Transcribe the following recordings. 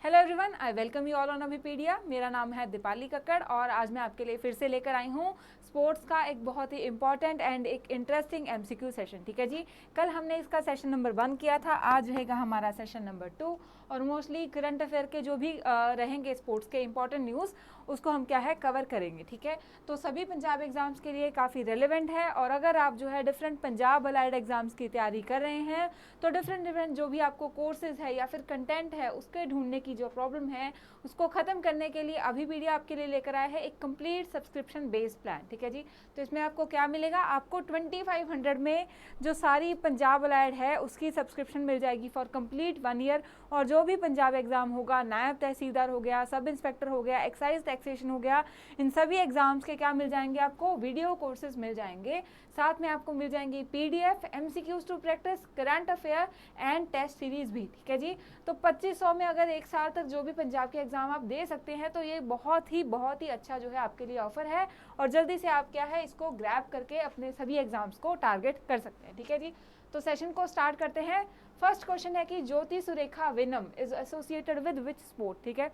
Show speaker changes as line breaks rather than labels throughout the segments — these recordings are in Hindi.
Hello everyone, I welcome you all on Abhipedia. मेरा नाम है दीपाली कक्कड़ और आज मैं आपके लिए फिर से लेकर आई हूँ स्पोर्ट्स का एक बहुत ही इंपॉर्टेंट एंड एक इंटरेस्टिंग एमसीक्यू सेशन। ठीक है जी, कल हमने इसका सेशन नंबर 1 किया था, आज रहेगा हमारा सेशन नंबर 2 और मोस्टली करंट अफेयर के जो भी रहेंगे स्पोर्ट्स के इंपॉर्टेंट न्यूज़ उसको हम क्या है कवर करेंगे। ठीक है, तो सभी पंजाब एग्जाम्स के लिए काफ़ी रेलिवेंट है और अगर आप जो है डिफरेंट पंजाब अलाइड एग्जाम्स की तैयारी कर रहे हैं तो डिफरेंट जो भी आपको कोर्सेज है या फिर कंटेंट है उसके ढूंढने की जो प्रॉब्लम है उसको ख़त्म करने के लिए अभिपीडिया आपके लिए लेकर आया है एक कंप्लीट सब्सक्रिप्शन बेस्ड प्लान। ठीक है जी, तो इसमें आपको क्या मिलेगा, आपको 2500 में जो सारी पंजाब अलाइड है उसकी सब्सक्रिप्शन मिल जाएगी फॉर कंप्लीट 1 ईयर। और जो भी पंजाब एग्जाम होगा, नायब तहसीलदार हो गया, सब इंस्पेक्टर हो गया, एक्साइज टैक्सेशन हो गया, इन सभी एग्जाम्स के क्या मिल जाएंगे, आपको वीडियो कोर्सेज मिल जाएंगे। साथ में आपको मिल जाएंगी PDF, MCQs to practice, current affair and test series भी। ठीक है जी, तो 2500 में अगर एक साल तक जो भी पंजाब के एग्जाम आप दे सकते हैं तो ये बहुत ही अच्छा जो है आपके लिए ऑफर है और जल्दी से आप क्या है इसको ग्रैब करके अपने सभी एग्जाम्स को टारगेट कर सकते हैं। ठीक है जी, तो सेशन को स्टार्ट करते हैं। फर्स्ट क्वेश्चन है कि Jyothi Surekha Vennam is associated with which sport. ठीक है,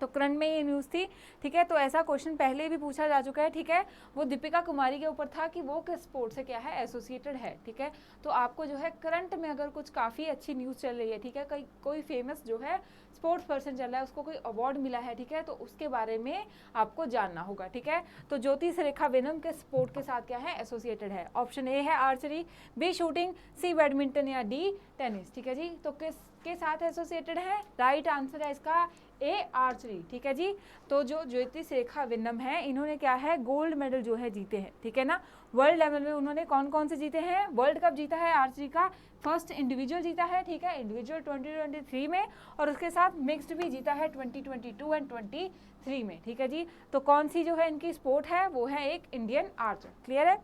तो करंट में ये न्यूज़ थी। ठीक है, तो ऐसा क्वेश्चन पहले भी पूछा जा चुका है। ठीक है, वो दीपिका कुमारी के ऊपर था कि वो किस स्पोर्ट से क्या है एसोसिएटेड है। ठीक है, तो आपको जो है करंट में अगर कुछ काफ़ी अच्छी न्यूज़ चल रही है, ठीक है, कोई फेमस जो है स्पोर्ट्स पर्सन चल रहा है, उसको कोई अवार्ड मिला है, ठीक है, तो उसके बारे में आपको जानना होगा। ठीक है, तो ज्योति सुरेखा वेनम के स्पोर्ट के साथ क्या है एसोसिएटेड है। ऑप्शन ए है archery, B shooting, C badminton या डी टेनिस। ठीक है जी, तो किसके साथ एसोसिएटेड है, राइट आंसर है इसका ए आर्चरी। ठीक है जी, तो जो ज्योति सुरेखा वेनम है इन्होंने क्या है गोल्ड मेडल जो है जीते हैं। ठीक है ना, वर्ल्ड लेवल में उन्होंने कौन कौन से जीते हैं, वर्ल्ड कप जीता है आर्चरी का, फर्स्ट इंडिविजुअल जीता है, ठीक है, इंडिविजुअल 2023 में, और उसके साथ मिक्स्ड भी जीता है 2022 एंड 23 में। ठीक है जी, तो कौन सी जो है इनकी स्पोर्ट है वो है एक इंडियन आर्चर। क्लियर है।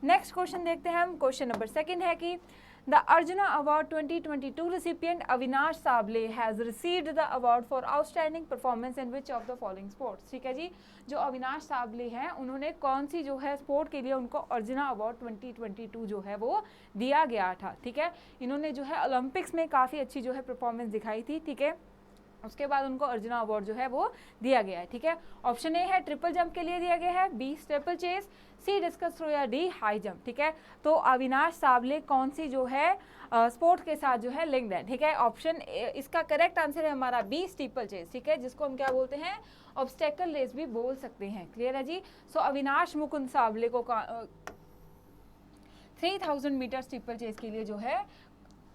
नेक्स्ट क्वेश्चन देखते हैं हम। क्वेश्चन नंबर 2 है कि The Arjuna Award 2022 recipient Avinash Sable has received the award for outstanding performance in which of the following sports। ठीक है जी, जो अविनाश साबले हैं उन्होंने कौन सी जो है स्पोर्ट के लिए उनको अर्जुना अवार्ड 2022 जो है वो दिया गया था। ठीक है, इन्होंने जो है ओलंपिक्स में काफ़ी अच्छी जो है परफॉर्मेंस दिखाई थी। ठीक है, उसके बाद उनको अर्जुना अवार्ड जो है वो दिया गया है। ठीक है, ऑप्शन ए है ट्रिपल जंप के लिए दिया गया है, बी स्टेपल चेस, सी डिस्कस थ्रो या डी हाई जंप। ठीक है, तो अविनाश साबले कौन सी जो है स्पोर्ट के साथ जो है लिंक्ड है। ठीक है, ऑप्शन इसका करेक्ट आंसर है हमारा बी स्टीपल चेस। ठीक है, जिसको हम क्या बोलते हैं ऑब्स्टेकल रेस भी बोल सकते हैं। क्लियर है जी, सो अविनाश मुकुंद साबले को 3000 मीटर स्टीपल चेस के लिए जो है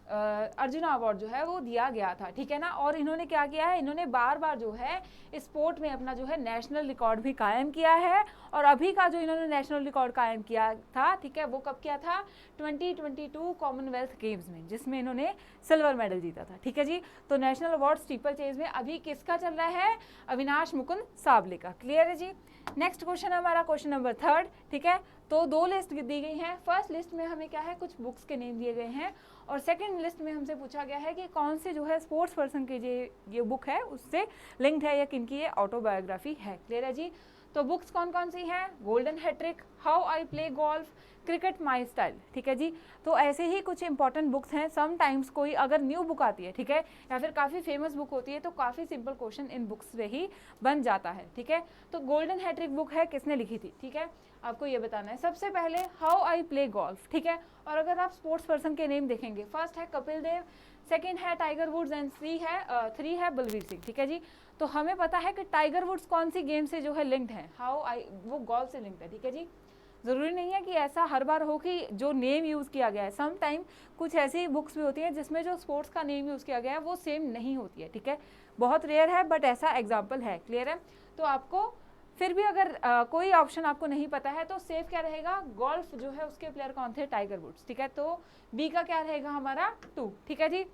अर्जुना अवार्ड जो है वो दिया गया था। ठीक है ना, और इन्होंने क्या किया है, इन्होंने बार बार जो है इस स्पोर्ट में अपना जो है नेशनल रिकॉर्ड भी कायम किया है और अभी का जो इन्होंने नेशनल रिकॉर्ड कायम किया था, ठीक है, वो कब किया था 2022 कॉमनवेल्थ गेम्स में, जिसमें इन्होंने सिल्वर मेडल जीता था। ठीक है जी, तो नेशनल अवार्ड स्टीपल चेज में अभी किसका चल रहा है, अविनाश मुकुंद साबले का। क्लियर है जी। नेक्स्ट क्वेश्चन है हमारा क्वेश्चन नंबर 3। ठीक है, तो 2 लिस्ट दी गई हैं। फर्स्ट लिस्ट में हमें क्या है कुछ बुक्स के नेम दिए गए हैं और सेकंड लिस्ट में हमसे पूछा गया है कि कौन से जो है स्पोर्ट्स पर्सन की ये बुक है उससे लिंक्ड है या किनकी ये ऑटोबायोग्राफी है। क्लियर है जी, तो बुक्स कौन कौन सी हैं, golden hat-trick, how I play golf, cricket my style. ठीक है जी, तो ऐसे ही कुछ इंपॉर्टेंट बुक्स हैं। समटाइम्स कोई अगर न्यू बुक आती है, ठीक है, या फिर काफ़ी फेमस बुक होती है तो काफ़ी सिंपल क्वेश्चन इन बुक्स से ही बन जाता है। ठीक है, तो गोल्डन हैट्रिक बुक है, किसने लिखी थी, ठीक है, आपको ये बताना है। सबसे पहले हाउ आई प्ले गोल्फ, ठीक है, और अगर आप स्पोर्ट्स पर्सन के नेम देखेंगे, फर्स्ट है कपिल देव, सेकंड है टाइगर वुड्स एंड 3 है बलवीर सिंह। ठीक है जी, तो हमें पता है कि टाइगर वुड्स कौन सी गेम से जो है लिंक्ड है, वो गोल्फ से लिंक्ड है। ठीक है जी, ज़रूरी नहीं है कि ऐसा हर बार हो कि जो नेम यूज़ किया गया है, सम टाइम कुछ ऐसी बुक्स भी होती हैं जिसमें जो स्पोर्ट्स का नेम यूज़ किया गया है वो सेम नहीं होती है। ठीक है, बहुत रेयर है बट ऐसा एग्जाम्पल है। क्लियर है, तो आपको फिर भी अगर कोई ऑप्शन आपको नहीं पता है तो सेफ क्या रहेगा, गोल्फ जो है उसके प्लेयर कौन थे, टाइगर वुड्स। ठीक है, तो बी का क्या रहेगा हमारा 2। ठीक है जी,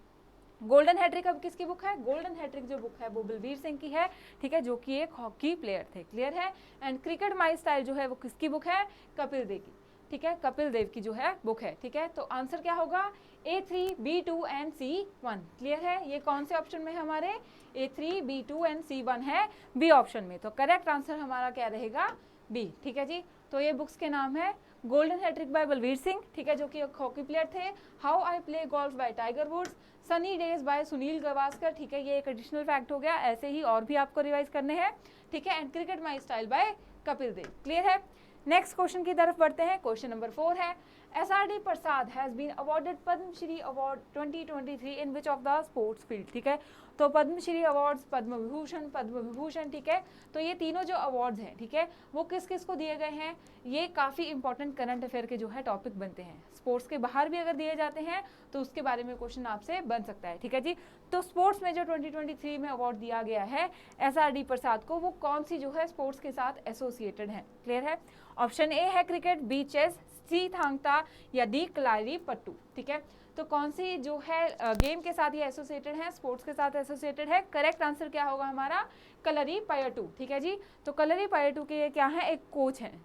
गोल्डन हैट्रिक अब किसकी बुक है, गोल्डन हैट्रिक जो बुक है वो बलवीर सिंह की है। ठीक है, जो कि एक हॉकी प्लेयर थे। क्लियर है, एंड क्रिकेट माई स्टाइल जो है वो किसकी बुक है, कपिल देव की। ठीक है, कपिल देव की जो है बुक है। ठीक है, तो आंसर क्या होगा A3, B2 and C1। Clear है, ये कौन से ऑप्शन में है हमारे, A3, B2 एंड C1 है बी ऑप्शन में, तो करेक्ट आंसर हमारा क्या रहेगा बी। ठीक है जी, तो ये बुक्स के नाम है golden hat-trick by Balbir Singh, ठीक है, जो कि एक हॉकी प्लेयर थे। How I play golf by Tiger Woods, sunny days by Sunil Gavaskar, ठीक है, ये एक एडिशनल फैक्ट हो गया। ऐसे ही और भी आपको रिवाइज करने हैं, ठीक है। And cricket my style by Kapil Dev. Clear है? नेक्स्ट क्वेश्चन की तरफ बढ़ते हैं। क्वेश्चन नंबर 4 है, SRD Prasad has been awarded Padma Shri award 2023 in which of the sports field, ठीक है। तो पद्मश्री अवार्ड्स, पद्म विभूषण, ठीक है, तो ये तीनों जो अवार्ड्स हैं, ठीक है, वो किस किस को दिए गए हैं? ये काफ़ी इंपॉर्टेंट करंट अफेयर के जो है टॉपिक बनते हैं। स्पोर्ट्स के बाहर भी अगर दिए जाते हैं तो उसके बारे में क्वेश्चन आपसे बन सकता है, ठीक है जी। तो स्पोर्ट्स में जो 2023 में अवार्ड दिया गया है SRD प्रसाद को, वो कौन सी जो है स्पोर्ट्स के साथ एसोसिएटेड है? क्लियर है? ऑप्शन ए है क्रिकेट, बी चेस, सी थांगता या डी कलारी पट्टू, ठीक है। तो कौन सी जो है गेम के साथ ये एसोसिएटेड है, स्पोर्ट्स के साथ एसोसिएटेड है? करेक्ट आंसर क्या होगा हमारा? कलरी पयट्टू, ठीक है जी। तो कलरी पयट्टू के ये क्या है? एक कोच हैं,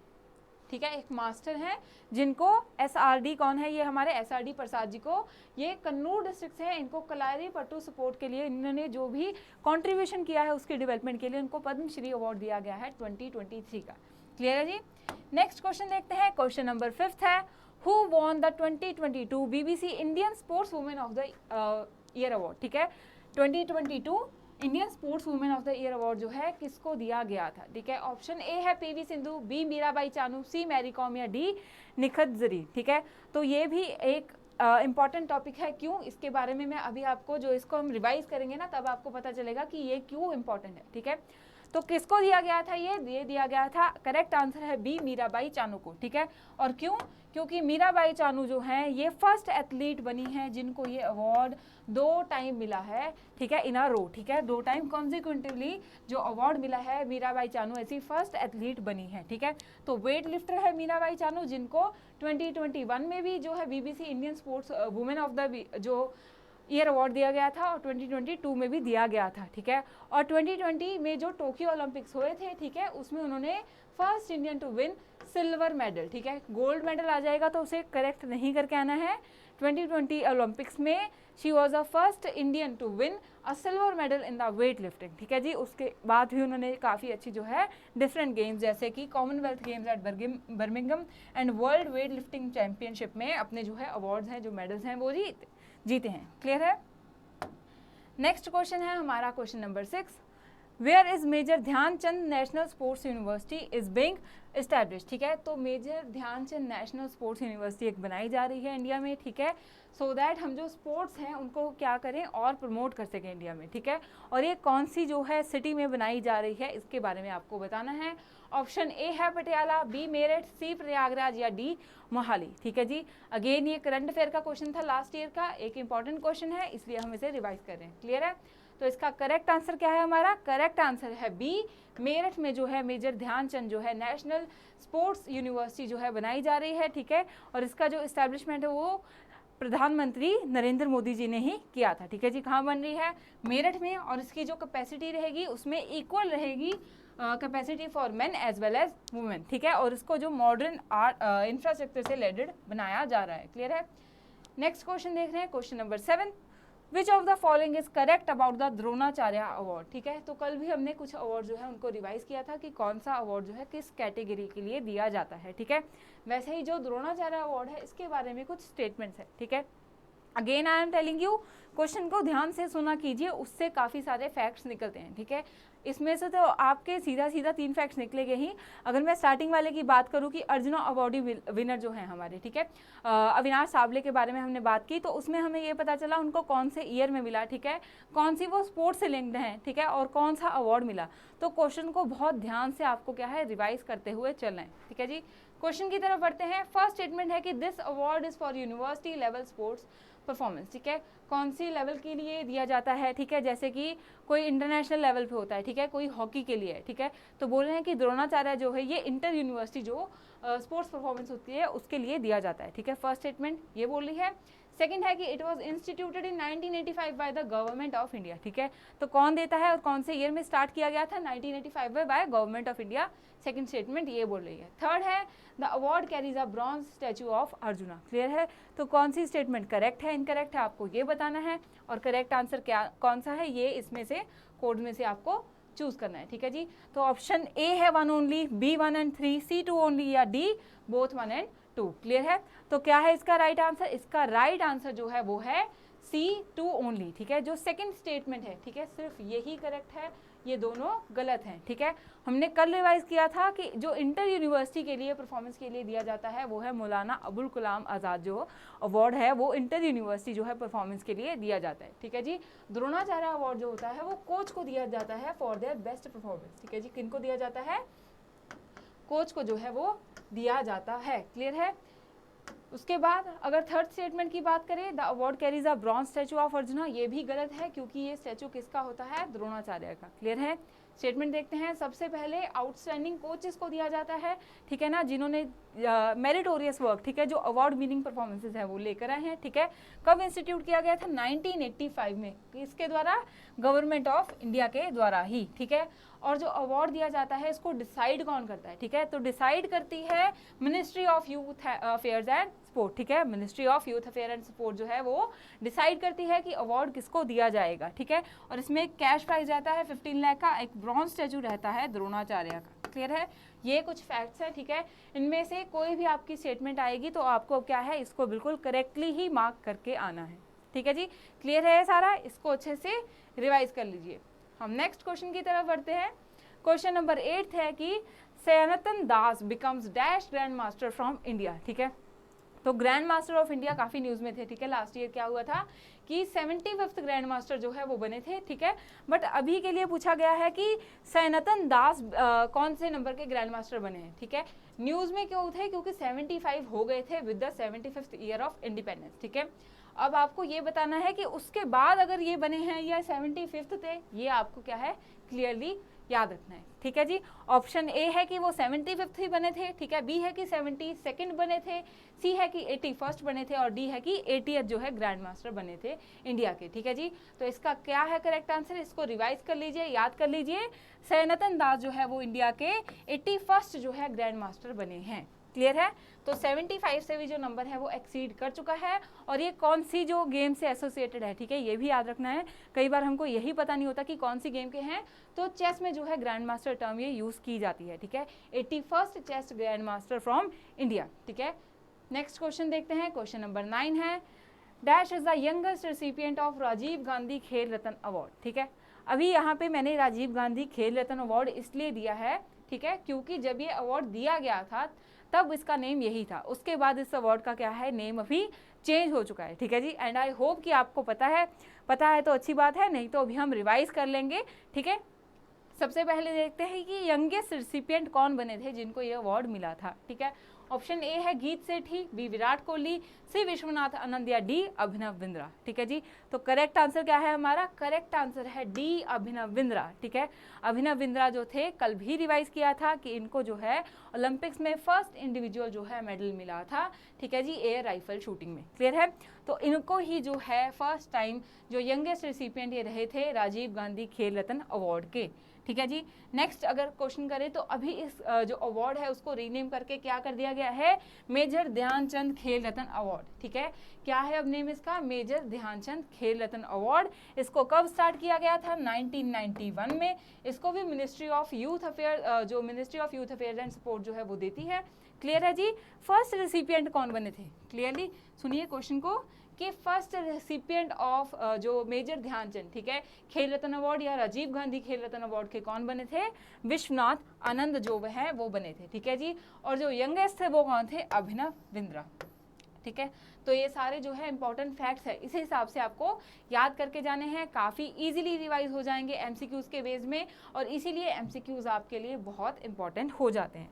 ठीक है, एक मास्टर हैं, जिनको SRD कौन है? ये हमारे SRD प्रसाद जी को, ये कन्नूर डिस्ट्रिक्ट से हैं। इनको कलारी पट्टू सपोर्ट के लिए इन्होंने जो भी कंट्रीब्यूशन किया है उसके डेवलपमेंट के लिए उनको पद्मश्री अवार्ड दिया गया है 2023 का। क्लियर है जी? नेक्स्ट क्वेश्चन देखते हैं। क्वेश्चन नंबर 5 है, who won the 2022 BBC Indian sports women of the year award, ठीक है। 2022 Indian sports women of the year award जो है किसको दिया गया था, ठीक है। ऑप्शन ए है PV सिंधु, बी मीराबाई चानू, सी मैरी कॉम या डी निखत जरीन, ठीक है। तो ये भी एक इम्पॉर्टेंट टॉपिक है। क्यों? इसके बारे में मैं अभी आपको, जो इसको हम रिवाइज करेंगे ना, तब आपको पता चलेगा कि ये क्यों इम्पॉर्टेंट है, ठीक है। तो किसको दिया गया था? ये दिया गया था, करेक्ट आंसर है बी मीराबाई चानू को, ठीक है। और क्यों? क्योंकि मीराबाई चानू जो हैं ये फर्स्ट एथलीट बनी हैं जिनको ये अवार्ड 2 टाइम मिला है, ठीक है, इन अ रो, ठीक है, 2 टाइम कॉन्जिक्यूटिवली जो अवार्ड मिला है मीराबाई चानू ऐसी फर्स्ट एथलीट बनी है, ठीक है। तो वेट लिफ्टर है मीराबाई चानू, जिनको 2021 में भी जो है BBC Indian sports women of the जो ईयर अवार्ड दिया गया था और 2022 में भी दिया गया था, ठीक है। और 2020 में जो टोक्यो ओलंपिक्स हुए थे, ठीक है, उसमें उन्होंने first Indian to win silver medal, ठीक है। गोल्ड मेडल आ जाएगा तो उसे करेक्ट नहीं करके आना है। 2020 ओलंपिक्स में she was a first Indian to win a silver medal in the weight lifting, ठीक है जी। उसके बाद भी उन्होंने काफ़ी अच्छी जो है डिफरेंट गेम्स जैसे कि Commonwealth games eight Birmingham and world weight lifting championship में अपने जो है अवार्ड्स हैं, जो मेडल्स हैं, वो जीते हैं। क्लियर है? नेक्स्ट क्वेश्चन है हमारा question number 6, where is major Dhyan Chand national sports university is being establish, ठीक है। तो major Dhyan Chand national sports university एक बनाई जा रही है इंडिया में, ठीक है, सो दैट हम जो स्पोर्ट्स हैं उनको क्या करें और प्रमोट कर सकें इंडिया में, ठीक है। और ये कौन सी जो है सिटी में बनाई जा रही है, इसके बारे में आपको बताना है। ऑप्शन ए है पटियाला, बी मेरठ, सी प्रयागराज या डी मोहाली, ठीक है जी। अगेन ये करंट अफेयर का क्वेश्चन था लास्ट ईयर का, एक इंपॉर्टेंट क्वेश्चन है, इसलिए हम इसे रिवाइज कर रहे हैं। क्लियर है? तो इसका करेक्ट आंसर क्या है हमारा? करेक्ट आंसर है बी, मेरठ में जो है मेजर ध्यानचंद जो है नेशनल स्पोर्ट्स यूनिवर्सिटी जो है बनाई जा रही है, ठीक है। और इसका जो इस्टेब्लिशमेंट है वो प्रधानमंत्री नरेंद्र मोदी जी ने ही किया था, ठीक है जी। कहाँ बन रही है? मेरठ में। और इसकी जो कैपेसिटी रहेगी उसमें इक्वल रहेगी capacity for men as well as women, ठीक है। और इसको जो मॉडर्न इंफ्रास्ट्रक्चर से रिलेटेड बनाया जा रहा है। क्लियर है? नेक्स्ट क्वेश्चन देख रहे हैं, question number 7, which of the following is correct about the Dronacharya award, ठीक है। तो कल भी हमने कुछ अवार्ड जो है उनको रिवाइज किया था कि कौन सा अवार्ड जो है किस कैटेगरी के लिए दिया जाता है, ठीक है। वैसे ही जो द्रोणाचार्य अवार्ड है इसके बारे में कुछ स्टेटमेंट्स है, ठीक है। Again I am telling you, question को ध्यान से सुना कीजिए, उससे काफ़ी सारे फैक्ट्स निकलते हैं, ठीक है। इसमें से तो आपके सीधा 3 फैक्ट्स निकलेंगे ही। अगर मैं स्टार्टिंग वाले की बात करूं कि अर्जुना अवार्डी विनर जो हैं हमारे, ठीक है, अविनाश साबले के बारे में हमने बात की, तो उसमें हमें ये पता चला उनको कौन से ईयर में मिला, ठीक है, कौन सी वो स्पोर्ट्स से लिंक्ड हैं, ठीक है, और कौन सा अवार्ड मिला। तो क्वेश्चन को बहुत ध्यान से आपको क्या है रिवाइज करते हुए चलना है, ठीक है जी। क्वेश्चन की तरफ बढ़ते हैं। फर्स्ट स्टेटमेंट है कि this award is for university level sports performance, ठीक है। कौन सी लेवल के लिए दिया जाता है, ठीक है, जैसे कि कोई इंटरनेशनल लेवल पे होता है, ठीक है, कोई हॉकी के लिए है, ठीक है। तो बोल रहे हैं कि द्रोणाचार्य जो है ये इंटर यूनिवर्सिटी जो स्पोर्ट्स परफॉर्मेंस होती है उसके लिए दिया जाता है, ठीक है। फर्स्ट स्टेटमेंट ये बोल रही है। सेकंड है कि it was instituted in 1985 by the government of India, ठीक है। तो कौन देता है और कौन से ईयर में स्टार्ट किया गया था? 1985 में by government of India. Second statement ये बोल रही है। थर्ड है the award carries a bronze statue of arjuna. Clear है? तो कौन सी स्टेटमेंट करेक्ट है, इनकरेक्ट है, आपको ये बताना है। और करेक्ट आंसर क्या कौन सा है, ये इसमें से कोड में से आपको चूज करना है, ठीक है जी। तो ऑप्शन ए है 1 only, B 1 and 3, C 2 only या डी बोथ 1 एंड 2। क्लियर है? तो क्या है इसका राइट आंसर? इसका राइट आंसर जो है वो है C2 ओनली। ठीक है, जो सेकंड स्टेटमेंट है, ठीक है, सिर्फ यही करेक्ट है, ये दोनों गलत हैं। ठीक है, हमने कल रिवाइज किया था कि जो इंटर यूनिवर्सिटी के लिए परफॉर्मेंस के लिए दिया जाता है वो है मौलाना अबुल कलाम आज़ाद जो अवार्ड है वो इंटर यूनिवर्सिटी जो है परफॉर्मेंस के लिए दिया जाता है। ठीक है जी, द्रोणाचार्य अवार्ड जो होता है वो कोच को दिया जाता है फॉर देयर बेस्ट परफॉर्मेंस। ठीक है जी, किनको दिया जाता है? कोच को जो है वो दिया जाता है। क्लियर है? उसके बाद अगर थर्ड स्टेटमेंट की बात करें, the award carries a bronze statue of arjuna, ये भी गलत है क्योंकि ये स्टैचू किसका होता है? द्रोणाचार्य का। क्लियर है? स्टेटमेंट देखते हैं। सबसे पहले आउटस्टैंडिंग कोचेस को दिया जाता है, ठीक है ना, जिन्होंने मेरिटोरियस वर्क, ठीक है, जो अवार्ड विनिंग परफॉर्मेंसेज है वो लेकर आए हैं। ठीक है, कब इंस्टीट्यूट किया गया था? 1985 में। किसके द्वारा? गवर्नमेंट ऑफ इंडिया के द्वारा ही। ठीक है, और जो अवार्ड दिया जाता है इसको डिसाइड कौन करता है? ठीक है, तो डिसाइड करती है ministry of youth affairs and sport. ठीक है, ministry of youth affair and sport जो है वो डिसाइड करती है कि अवार्ड किसको दिया जाएगा। ठीक है, और इसमें एक कैश प्राइज रहता है 15 लाख का, एक ब्रॉन्ज स्टैचू रहता है द्रोणाचार्य का। क्लियर है? ये कुछ फैक्ट्स हैं। ठीक है, इनमें से कोई भी आपकी स्टेटमेंट आएगी तो आपको क्या है, इसको बिल्कुल करेक्टली ही मार्क करके आना है। ठीक है जी, क्लियर है सारा? इसको अच्छे से रिवाइज कर लीजिए। हम नेक्स्ट क्वेश्चन की तरफ बढ़ते हैं। क्वेश्चन नंबर 8 है कि Sayantan Das becomes dash grand master from India. ठीक है, तो ग्रैंड मास्टर ऑफ इंडिया काफ़ी न्यूज़ में थे। ठीक है, लास्ट ईयर क्या हुआ था कि 75th ग्रैंड मास्टर जो है वो बने थे। ठीक है, बट अभी के लिए पूछा गया है कि सैनतन दास कौन से नंबर के ग्रैंड मास्टर बने हैं। ठीक है, न्यूज़ में क्यों थे? क्योंकि 75 हो गए थे with the 75th year of independence. ठीक है, अब आपको ये बताना है कि उसके बाद अगर ये बने हैं या 75th थे, ये आपको क्या है क्लियरली याद रखना है। ठीक है जी, ऑप्शन ए है कि वो 75th ही बने थे, ठीक है, बी है कि 72nd बने थे, सी है कि 81st बने थे और डी है कि 80th जो है ग्रैंड मास्टर बने थे इंडिया के। ठीक है जी, तो इसका क्या है करेक्ट आंसर? इसको रिवाइज कर लीजिए, याद कर लीजिए। सैनतन दास जो है वो इंडिया के 81st जो है ग्रैंड मास्टर बने हैं। क्लियर है? तो 75 से भी जो नंबर है वो एक्सीड कर चुका है। और ये कौन सी जो गेम से एसोसिएटेड है, ठीक है, ये भी याद रखना है। कई बार हमको यही पता नहीं होता कि कौन सी गेम के हैं, तो चेस में जो है ग्रैंड मास्टर टर्म ये यूज़ की जाती है। ठीक है, 81st chess grand master from India. ठीक है, नेक्स्ट क्वेश्चन देखते हैं। क्वेश्चन नंबर 9 है dash is the youngest recipient of Rajiv Gandhi Khel Ratna award. ठीक है, अभी यहाँ पे मैंने राजीव गांधी खेल रत्न अवार्ड इसलिए दिया है, ठीक है, क्योंकि जब ये अवार्ड दिया गया था तब इसका नेम यही था। उसके बाद इस अवार्ड का क्या है, नेम अभी चेंज हो चुका है। ठीक है जी, एंड आई होप कि आपको पता है तो अच्छी बात है, नहीं तो अभी हम रिवाइज कर लेंगे। ठीक है, सबसे पहले देखते हैं कि यंगेस्ट रिसिपिएंट कौन बने थे जिनको ये अवार्ड मिला था। ठीक है, ऑप्शन ए है गीत सेठी, बी विराट कोहली, सी विश्वनाथ आनंद या डी अभिनव बिंद्रा। ठीक है जी, तो करेक्ट आंसर क्या है हमारा? करेक्ट आंसर है डी अभिनव बिंद्रा। ठीक है, अभिनव बिंद्रा जो थे कल भी रिवाइज किया था कि इनको जो है ओलंपिक्स में फर्स्ट इंडिविजुअल जो है मेडल मिला था। ठीक है जी, एयर राइफल शूटिंग में। क्लियर है? तो इनको ही जो है फर्स्ट टाइम जो यंगेस्ट रिसिपिएंट ये रहे थे राजीव गांधी खेल रत्न अवार्ड के। ठीक है जी, नेक्स्ट अगर क्वेश्चन करें तो अभी इस जो अवार्ड है उसको रीनेम करके क्या कर दिया गया है, मेजर ध्यानचंद खेल रत्न अवार्ड। ठीक है, क्या है अब नेम इसका? मेजर ध्यानचंद खेल रत्न अवार्ड। इसको कब स्टार्ट किया गया था? 1991 में। इसको भी मिनिस्ट्री ऑफ यूथ अफेयर जो ministry of youth affair and sport जो है वो देती है। क्लियर है जी? फर्स्ट रेसिपिएंट कौन बने थे? क्लियरली सुनिए क्वेश्चन को कि फर्स्ट रेसिपिएंट ऑफ जो मेजर ध्यानचंद, ठीक है, खेल रत्न अवार्ड या राजीव गांधी खेल रत्न अवार्ड के कौन बने थे? विश्वनाथ आनंद जो है वो बने थे। ठीक है जी, और जो यंगेस्ट थे वो कौन थे? अभिनव बिंद्रा। ठीक है, तो ये सारे जो है इंपॉर्टेंट फैक्ट्स है, इस हिसाब से आपको याद करके जाने हैं। काफ़ी इजीली रिवाइज हो जाएंगे एमसीक्यूज़ के बेस में, और इसीलिए एमसीक्यूज़ आपके लिए बहुत इंपॉर्टेंट हो जाते हैं।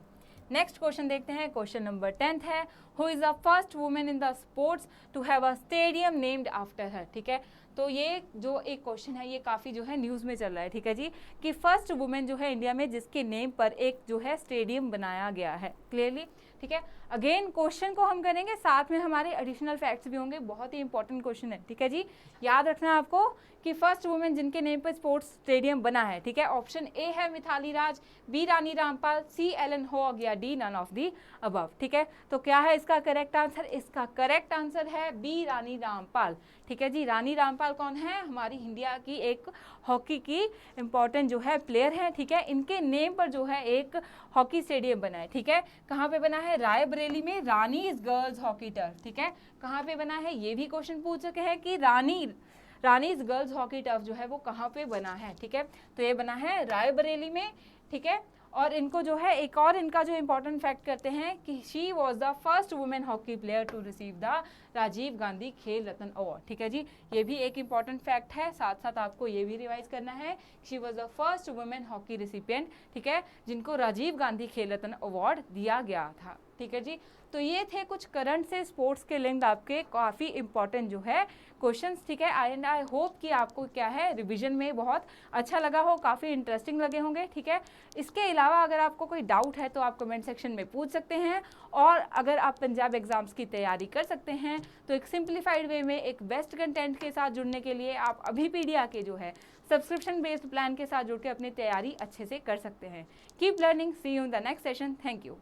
नेक्स्ट क्वेश्चन देखते हैं। क्वेश्चन नंबर 10 है who is the first women in the sports to have a stadium named after her. ठीक है, तो ये जो एक क्वेश्चन है ये काफ़ी जो है न्यूज़ में चल रहा है। ठीक है जी, कि फर्स्ट वुमेन जो है इंडिया में जिसके नेम पर एक जो है स्टेडियम बनाया गया है। क्लियरली? ठीक है, अगेन क्वेश्चन को हम करेंगे, साथ में हमारे एडिशनल फैक्ट्स भी होंगे। बहुत ही इंपॉर्टेंट क्वेश्चन है। ठीक है जी, याद रखना है आपको कि फर्स्ट वुमेन जिनके नेम पर स्पोर्ट्स स्टेडियम बना है। ठीक है, ऑप्शन ए है Mithali Raj, B Rani Rampal, C Alan Hogg या D none of the above. ठीक है, तो क्या है इसका करेक्ट आंसर? इसका करेक्ट आंसर है बी रानी रामपाल। ठीक है जी, रानी रामपाल कौन है? हमारी इंडिया की एक हॉकी की इम्पॉर्टेंट जो है प्लेयर हैं, ठीक है। इनके नेम पर जो है एक हॉकी स्टेडियम बना है, ठीक है। कहाँ पे बना है? रायबरेली में रानीज गर्ल्स हॉकी टर्फ, ठीक है। कहाँ पे बना है? ये भी क्वेश्चन पूछ सके हैं कि रानीज गर्ल्स हॉकी टर्फ जो है वो कहाँ पे बना है, ठीक है। तो ये बना है रायबरेली में, ठीक है। और इनको जो है एक और इनका जो इम्पोर्टेंट फैक्ट करते हैं कि she was the first women hockey player to receive the Rajiv Gandhi Khel Ratna award, ठीक है जी। ये भी एक इम्पॉर्टेंट फैक्ट है, साथ साथ आपको ये भी रिवाइज करना है, she was the first women hockey recipient, ठीक है, जिनको राजीव गांधी खेल रत्न अवार्ड दिया गया था, ठीक है जी। तो ये थे कुछ करंट से स्पोर्ट्स के लिंक आपके काफ़ी इंपॉर्टेंट जो है क्वेश्चंस, ठीक है। एंड आई होप कि आपको क्या है रिवीजन में बहुत अच्छा लगा हो, काफ़ी इंटरेस्टिंग लगे होंगे, ठीक है। इसके अलावा अगर आपको कोई डाउट है तो आप कमेंट सेक्शन में पूछ सकते हैं, और अगर आप पंजाब एग्जाम्स की तैयारी कर सकते हैं तो एक सिंप्लीफाइड वे में एक बेस्ट कंटेंट के साथ जुड़ने के लिए आप अभी पीडिया के जो है सब्सक्रिप्शन बेस्ड प्लान के साथ जुड़ के अपनी तैयारी अच्छे से कर सकते हैं। Keep learning, see you in the next session, thank you.